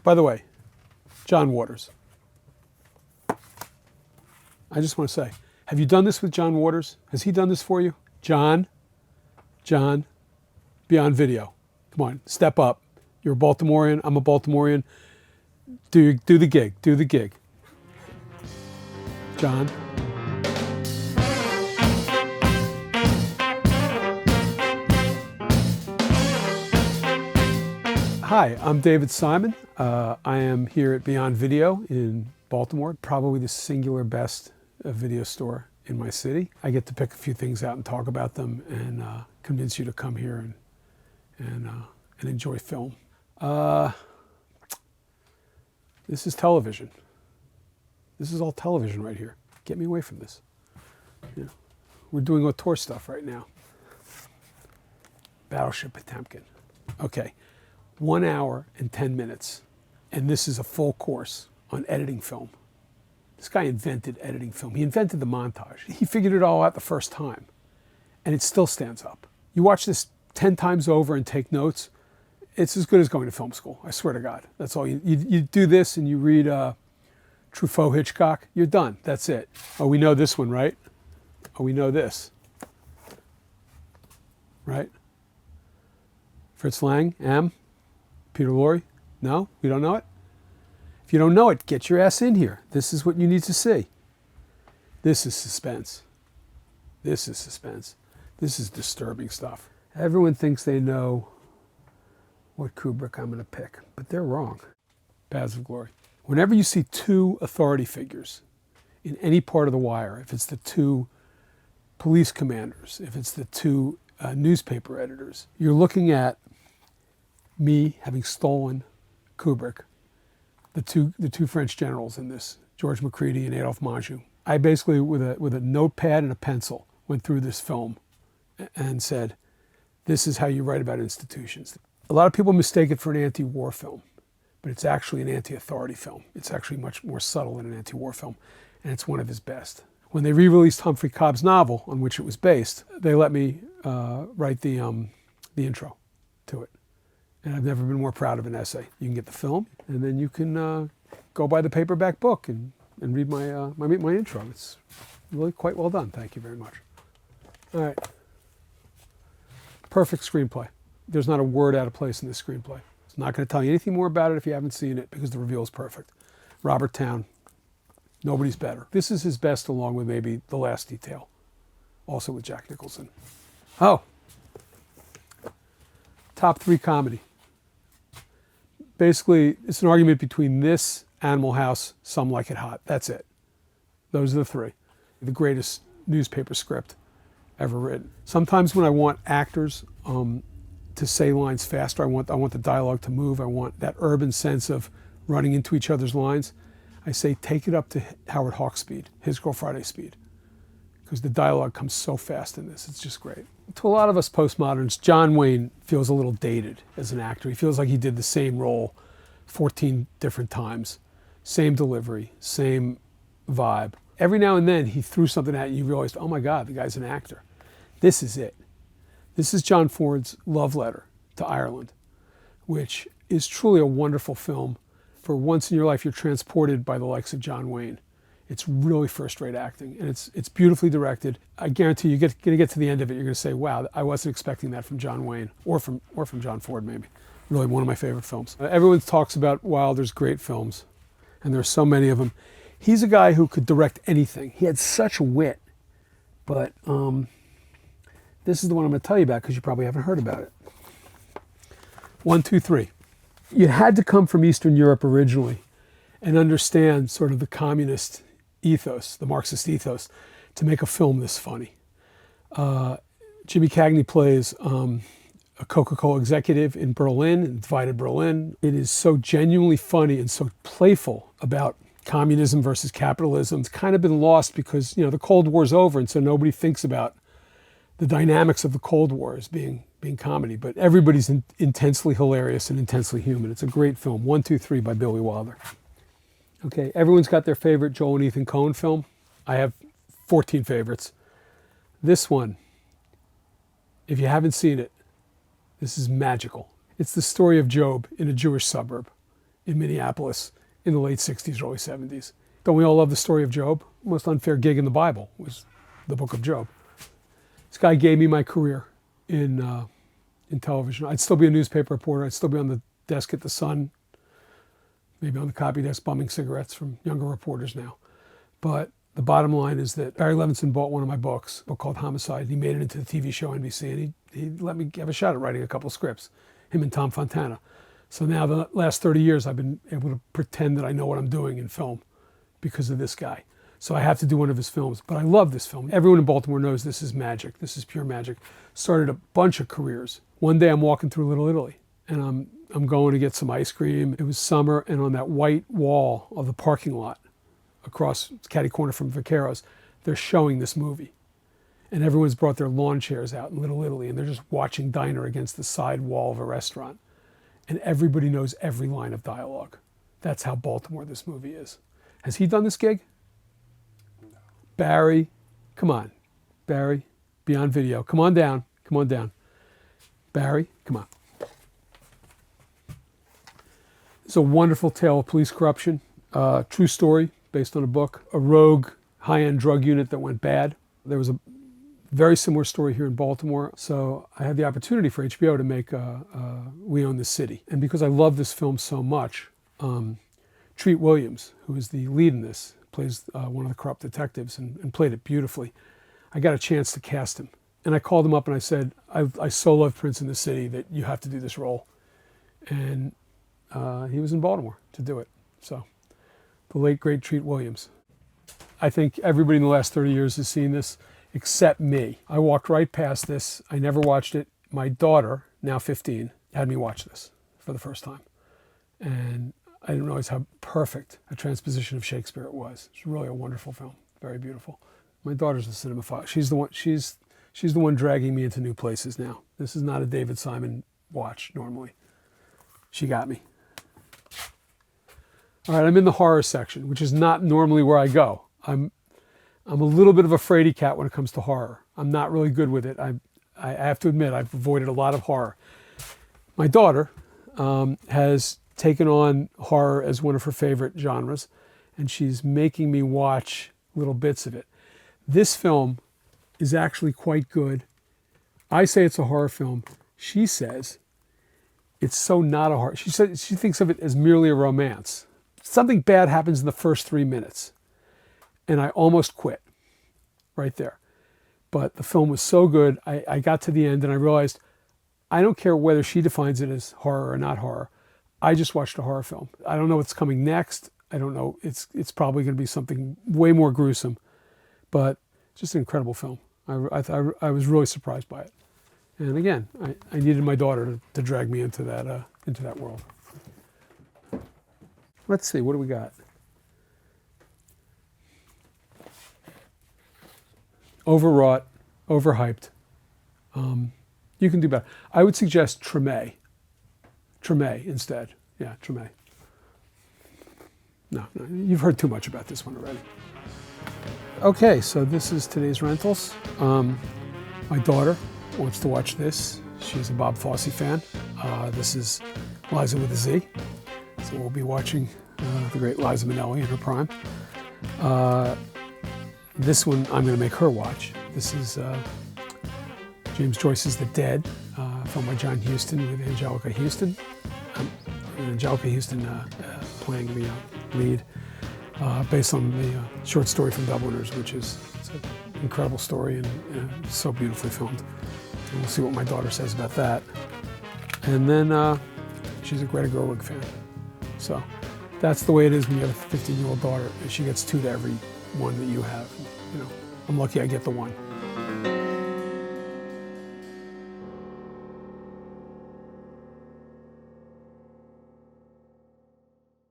By the way, John Waters. I just want to say, have you done this with John Waters? Has he done this for you? John, Beyond Video. Come on, step up. You're a Baltimorean, I'm a Baltimorean. Do the gig. John. Hi, I'm David Simon. I am here at Beyond Video in Baltimore, probably the singular best video store in my city. I get to pick a few things out and talk about them and convince you to come here and enjoy film. This is television. This is all television right here. Get me away from this. You know, we're doing auteur stuff right now. Battleship Potemkin. Okay, 1 hour and 10 minutes. And this is a full course on editing film. This guy invented editing film. He invented the montage. He figured it all out the first time. And it still stands up. You watch this 10 times over and take notes, it's as good as going to film school. I swear to God. That's all. You do this and you read Truffaut Hitchcock, you're done. That's it. Oh, we know this one, right? Oh, we know this. Right? Fritz Lang, M. Peter Lorre? No? We don't know it? If you don't know it, get your ass in here. This is what you need to see. This is suspense. This is suspense. This is disturbing stuff. Everyone thinks they know what Kubrick I'm going to pick, but they're wrong. Paths of Glory. Whenever you see two authority figures in any part of the wire, if it's the two police commanders, if it's the two newspaper editors, you're looking at me having stolen Kubrick, the two French generals in this, George Macready and Adolphe Menjou. I basically, with a notepad and a pencil, went through this film and said, this is how you write about institutions. A lot of people mistake it for an anti-war film, but it's actually an anti-authority film. It's actually much more subtle than an anti-war film, and it's one of his best. When they re-released Humphrey Cobb's novel, on which it was based, they let me write the intro to it. And I've never been more proud of an essay. You can get the film, and then you can go buy the paperback book and read my intro. It's really quite well done. Thank you very much. All right. Perfect screenplay. There's not a word out of place in this screenplay. I'm not going to tell you anything more about it if you haven't seen it, because the reveal is perfect. Robert Towne, nobody's better. This is his best, along with maybe The Last Detail, also with Jack Nicholson. Oh, top 3 comedy. Basically, it's an argument between this, Animal House, Some Like It Hot. That's it. Those are the 3. The greatest newspaper script ever written. Sometimes when I want actors to say lines faster, I want the dialogue to move, I want that urban sense of running into each other's lines, I say take it up to Howard Hawks speed, His Girl Friday speed, because the dialogue comes so fast in this. It's just great. To a lot of us postmoderns, John Wayne feels a little dated as an actor. He feels like he did the same role 14 different times, same delivery, same vibe. Every now and then he threw something at you, you realized, oh my God, the guy's an actor. This is it. This is John Ford's love letter to Ireland, which is truly a wonderful film. For once in your life, you're transported by the likes of John Wayne. It's really first-rate acting, and it's beautifully directed. I guarantee you're going to get to the end of it, you're going to say, wow, I wasn't expecting that from John Wayne, or from John Ford, maybe. Really one of my favorite films. Everyone talks about Wilder's great films, and there's so many of them. He's a guy who could direct anything. He had such wit, but this is the one I'm going to tell you about because you probably haven't heard about it. 1, 2, 3. You had to come from Eastern Europe originally and understand sort of the communist ethos, the Marxist ethos, to make a film this funny. Jimmy Cagney plays a Coca-Cola executive in Berlin, in divided Berlin. It is so genuinely funny and so playful about communism versus capitalism. It's kind of been lost because, the Cold War's over, and so nobody thinks about the dynamics of the Cold War as being comedy, but everybody's intensely hilarious and intensely human. It's a great film. 1, 2, 3 by Billy Wilder. Okay, everyone's got their favorite Joel and Ethan Coen film. I have 14 favorites. This one, if you haven't seen it, this is magical. It's the story of Job in a Jewish suburb. in Minneapolis in the late 60s, early 70s. Don't we all love the story of Job? Most unfair gig in the Bible was the book of Job. This guy gave me my career in television. I'd still be a newspaper reporter. I'd still be on the desk at the Sun, maybe on the copy desk bumming cigarettes from younger reporters now. But the bottom line is that Barry Levinson bought one of my books, a book called Homicide, and he made it into the TV show NBC, and he let me have a shot at writing a couple of scripts, him and Tom Fontana. So now the last 30 years I've been able to pretend that I know what I'm doing in film because of this guy. So I have to do one of his films, but I love this film. Everyone in Baltimore knows this is magic. This is pure magic. Started a bunch of careers. One day I'm walking through Little Italy, and I'm going to get some ice cream. It was summer, and on that white wall of the parking lot across catty corner from Vaqueros, they're showing this movie. And everyone's brought their lawn chairs out in Little Italy, and they're just watching Diner against the side wall of a restaurant. And everybody knows every line of dialogue. That's how Baltimore this movie is. Has he done this gig? No. Barry, come on. Barry, Beyond Video. Come on down. Come on down. Barry, come on. It's a wonderful tale of police corruption. True story based on a book. A rogue high-end drug unit that went bad. There was a very similar story here in Baltimore. So I had the opportunity for HBO to make We Own This City. And because I love this film so much, Treat Williams, who is the lead in this, plays one of the corrupt detectives and played it beautifully. I got a chance to cast him. And I called him up and I said, I so love Prince in the City that you have to do this role. And he was in Baltimore to do it. So the late, great Treat Williams. I think everybody in the last 30 years has seen this except me. I walked right past this. I never watched it. My daughter, now 15, had me watch this for the first time. And I didn't realize how perfect a transposition of Shakespeare it was. It's really a wonderful film, very beautiful. My daughter's a cinemaphile. She's the one dragging me into new places now. This is not a David Simon watch normally. She got me. All right, I'm in the horror section, which is not normally where I go. I'm a little bit of a fraidy cat when it comes to horror. I'm not really good with it. I have to admit, I've avoided a lot of horror. My daughter has taken on horror as one of her favorite genres, and she's making me watch little bits of it. This film is actually quite good. I say it's a horror film. She says it's so not a horror. She said she thinks of it as merely a romance. Something bad happens in the first 3 minutes, and I almost quit right there. But the film was so good, I got to the end and I realized I don't care whether she defines it as horror or not horror. I just watched a horror film. I don't know what's coming next. I don't know. It's probably going to be something way more gruesome, but just an incredible film. I was really surprised by it. And again, I needed my daughter to drag me into that world. Let's see, what do we got? Overwrought, overhyped. You can do better. I would suggest Treme. Treme instead. Yeah, Treme. No, you've heard too much about this one already. Okay, so this is today's rentals. My daughter wants to watch this. She's a Bob Fosse fan. This is Liza with a Z. So we'll be watching the great Liza Minnelli in her prime. This one I'm going to make her watch. This is James Joyce's The Dead, filmed by John Huston with Angelica Houston. Angelica Houston playing the lead, based on the short story from Dubliners, which is an incredible story and so beautifully filmed. And we'll see what my daughter says about that. And then she's a Greta Gerwig fan. So that's the way it is when you have a 15-year-old daughter, and she gets 2 to every one that you have. You know, I'm lucky I get the 1.